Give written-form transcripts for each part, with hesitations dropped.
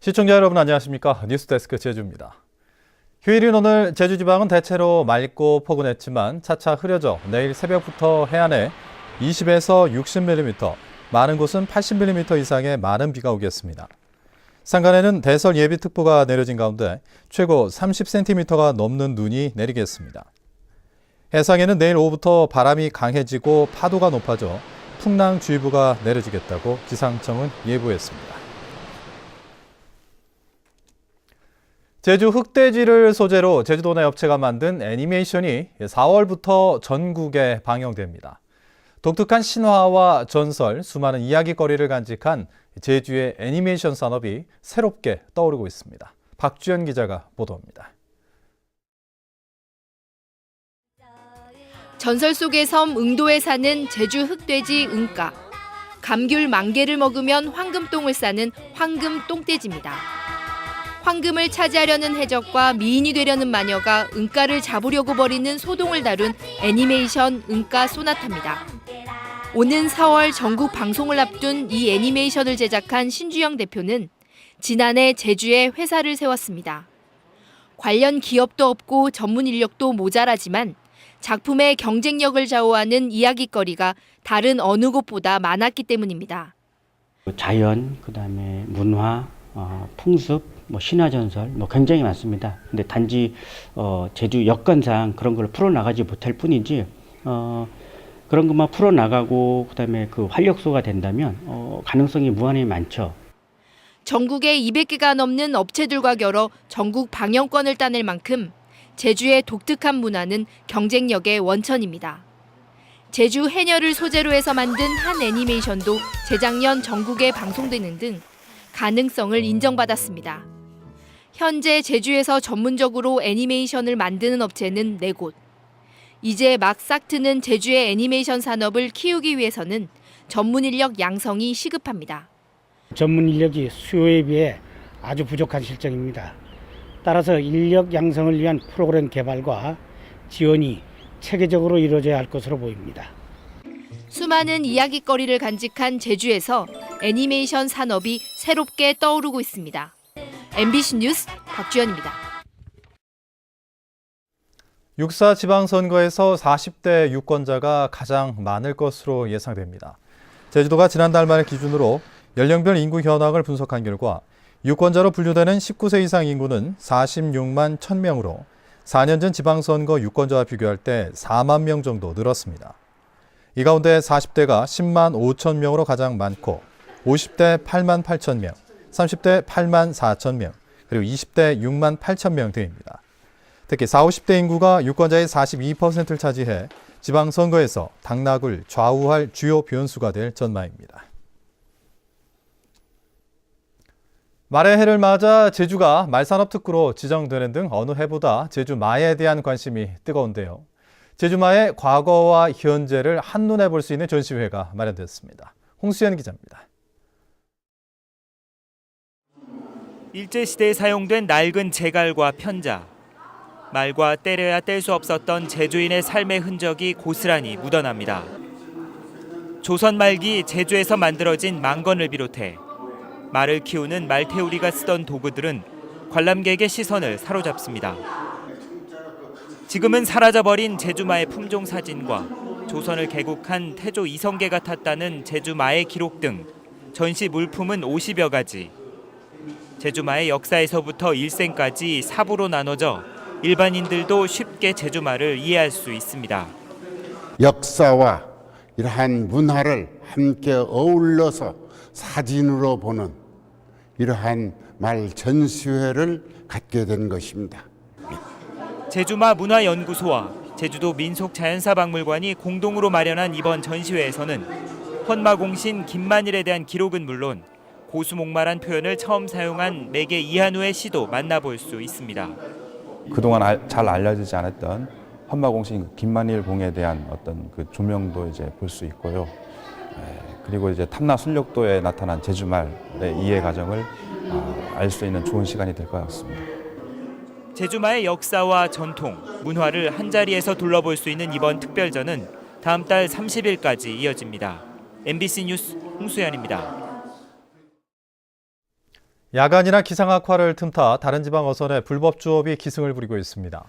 시청자 여러분 안녕하십니까? 뉴스데스크 제주입니다. 휴일인 오늘 제주지방은 대체로 맑고 포근했지만 차차 흐려져 내일 새벽부터 해안에 20에서 60mm, 많은 곳은 80mm 이상의 많은 비가 오겠습니다. 산간에는 대설 예비특보가 내려진 가운데 최고 30cm가 넘는 눈이 내리겠습니다. 해상에는 내일 오후부터 바람이 강해지고 파도가 높아져 풍랑주의보가 내려지겠다고 기상청은 예보했습니다. 제주 흑돼지를 소재로 제주도 내 업체가 만든 애니메이션이 4월부터 전국에 방영됩니다. 독특한 신화와 전설, 수많은 이야기거리를 간직한 제주의 애니메이션 산업이 새롭게 떠오르고 있습니다. 박주연 기자가 보도합니다. 전설 속의 섬 응도에 사는 제주 흑돼지 응가. 감귤 만개를 먹으면 황금똥을 싸는 황금 똥돼지입니다. 황금을 차지하려는 해적과 미인이 되려는 마녀가 응가를 잡으려고 벌이는 소동을 다룬 애니메이션 응가 소나타입니다. 오는 4월 전국 방송을 앞둔 이 애니메이션을 제작한 신주영 대표는 지난해 제주에 회사를 세웠습니다. 관련 기업도 없고 전문 인력도 모자라지만 작품의 경쟁력을 좌우하는 이야깃거리가 다른 어느 곳보다 많았기 때문입니다. 자연, 그다음에 문화, 풍습, 신화전설 굉장히 많습니다. 근데 단지 제주 여건상 그런 걸 풀어나가지 못할 뿐이지 그런 것만 풀어나가고 그다음에 그 활력소가 된다면 가능성이 무한히 많죠. 전국에 200개가 넘는 업체들과 결어 전국 방영권을 따낼 만큼 제주의 독특한 문화는 경쟁력의 원천입니다. 제주 해녀를 소재로 해서 만든 한 애니메이션도 재작년 전국에 방송되는 등 가능성을 인정받았습니다. 현재 제주에서 전문적으로 애니메이션을 만드는 업체는 4곳. 이제 막 싹트는 제주의 애니메이션 산업을 키우기 위해서는 전문 인력 양성이 시급합니다. 전문 인력이 수요에 비해 아주 부족한 실정입니다. 따라서 인력 양성을 위한 프로그램 개발과 지원이 체계적으로 이루어져야 할 것으로 보입니다. 수많은 이야깃거리를 간직한 제주에서 애니메이션 산업이 새롭게 떠오르고 있습니다. MBC 뉴스 박주연입니다. 6.4 지방선거에서 40대 유권자가 가장 많을 것으로 예상됩니다. 제주도가 지난달 말 기준으로 연령별 인구 현황을 분석한 결과 유권자로 분류되는 19세 이상 인구는 46만 1,000명으로 4년 전 지방선거 유권자와 비교할 때 4만 명 정도 늘었습니다. 이 가운데 40대가 10만 5천 명으로 가장 많고 50대 8만 8천 명, 30대 8만 4천 명, 그리고 20대 6만 8천 명 등입니다. 특히 40, 50대 인구가 유권자의 42%를 차지해 지방선거에서 당락을 좌우할 주요 변수가 될 전망입니다. 말의 해를 맞아 제주가 말산업특구로 지정되는 등 어느 해보다 제주마에 대한 관심이 뜨거운데요. 제주마의 과거와 현재를 한눈에 볼 수 있는 전시회가 마련됐습니다. 홍수연 기자입니다. 일제시대에 사용된 낡은 제갈과 편자. 말과 때려야 뗄 수 없었던 제주인의 삶의 흔적이 고스란히 묻어납니다. 조선 말기 제주에서 만들어진 망건을 비롯해 말을 키우는 말태우리가 쓰던 도구들은 관람객의 시선을 사로잡습니다. 지금은 사라져버린 제주마의 품종 사진과 조선을 개국한 태조 이성계가 탔다는 제주마의 기록 등 전시 물품은 50여 가지. 제주마의 역사에서부터 일생까지 4부로 나눠져 일반인들도 쉽게 제주마를 이해할 수 있습니다. 역사와 이러한 문화를 함께 어울러서 사진으로 보는 이러한 말 전시회를 갖게 된 것입니다. 제주마 문화연구소와 제주도 민속자연사박물관이 공동으로 마련한 이번 전시회에서는 헌마공신 김만일에 대한 기록은 물론 고수목마란 표현을 처음 사용한 매개 이한우의 시도 만나볼 수 있습니다. 그동안 잘 알려지지 않았던 헌마공신 김만일 공에 대한 어떤 그 조명도 이제 볼 수 있고요. 그리고 이제 탐나 순력도에 나타난 제주말의 이해 과정을 알 수 있는 좋은 시간이 될 것 같습니다. 제주마의 역사와 전통, 문화를 한자리에서 둘러볼 수 있는 이번 특별전은 다음 달 30일까지 이어집니다. MBC 뉴스 홍수연입니다. 야간이나 기상악화를 틈타 다른 지방 어선의 불법 주업이 기승을 부리고 있습니다.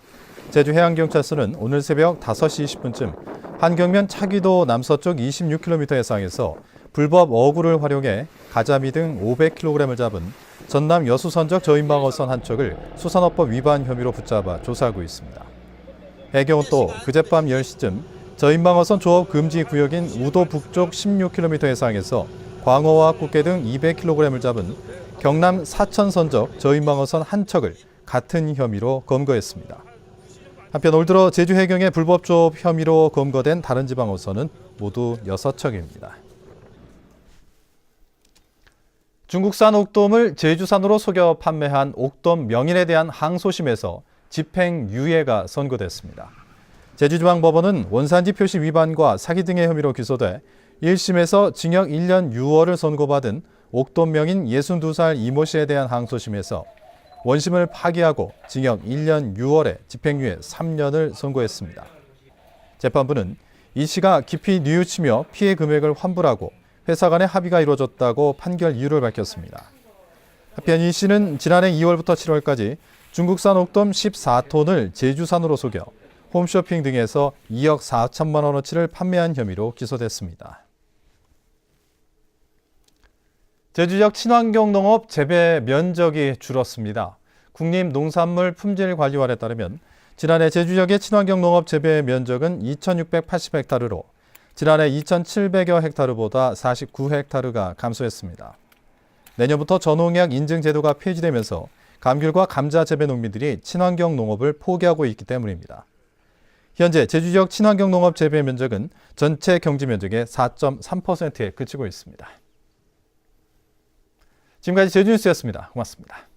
제주해양경찰서는 오늘 새벽 5시 20분쯤 한경면 차기도 남서쪽 26km 해상에서 불법 어구를 활용해 가자미 등 500kg을 잡은 전남 여수선적 저인방 어선 한 척을 수산업법 위반 혐의로 붙잡아 조사하고 있습니다. 해경은 또 그젯밤 10시쯤 저인방 어선 조업 금지 구역인 우도 북쪽 16km 해상에서 광어와 꽃게 등 200kg을 잡은 경남 사천선적 저인방 어선 한 척을 같은 혐의로 검거했습니다. 한편 올 들어 제주해경의 불법 조업 혐의로 검거된 다른 지방 어선은 모두 6척입니다. 중국산 옥돔을 제주산으로 속여 판매한 옥돔 명인에 대한 항소심에서 집행유예가 선고됐습니다. 제주지방법원은 원산지 표시 위반과 사기 등의 혐의로 기소돼 1심에서 징역 1년 6월을 선고받은 옥돔 명인 62살 이모 씨에 대한 항소심에서 원심을 파기하고 징역 1년 6월에 집행유예 3년을 선고했습니다. 재판부는 이 씨가 깊이 뉘우치며 피해 금액을 환불하고 회사 간의 합의가 이루어졌다고 판결 이유를 밝혔습니다. 한편 이 씨는 지난해 2월부터 7월까지 중국산 옥돔 14톤을 제주산으로 속여 홈쇼핑 등에서 2억 4천만 원어치를 판매한 혐의로 기소됐습니다. 제주 지역 친환경 농업 재배 면적이 줄었습니다. 국립농산물품질관리원에 따르면 지난해 제주 지역의 친환경 농업 재배 면적은 2,680헥타르로 지난해 2,700여 헥타르보다 49헥타르가 감소했습니다. 내년부터 전농약 인증 제도가 폐지되면서 감귤과 감자 재배 농민들이 친환경 농업을 포기하고 있기 때문입니다. 현재 제주 지역 친환경 농업 재배 면적은 전체 경지 면적의 4.3%에 그치고 있습니다. 지금까지 제주뉴스였습니다. 고맙습니다.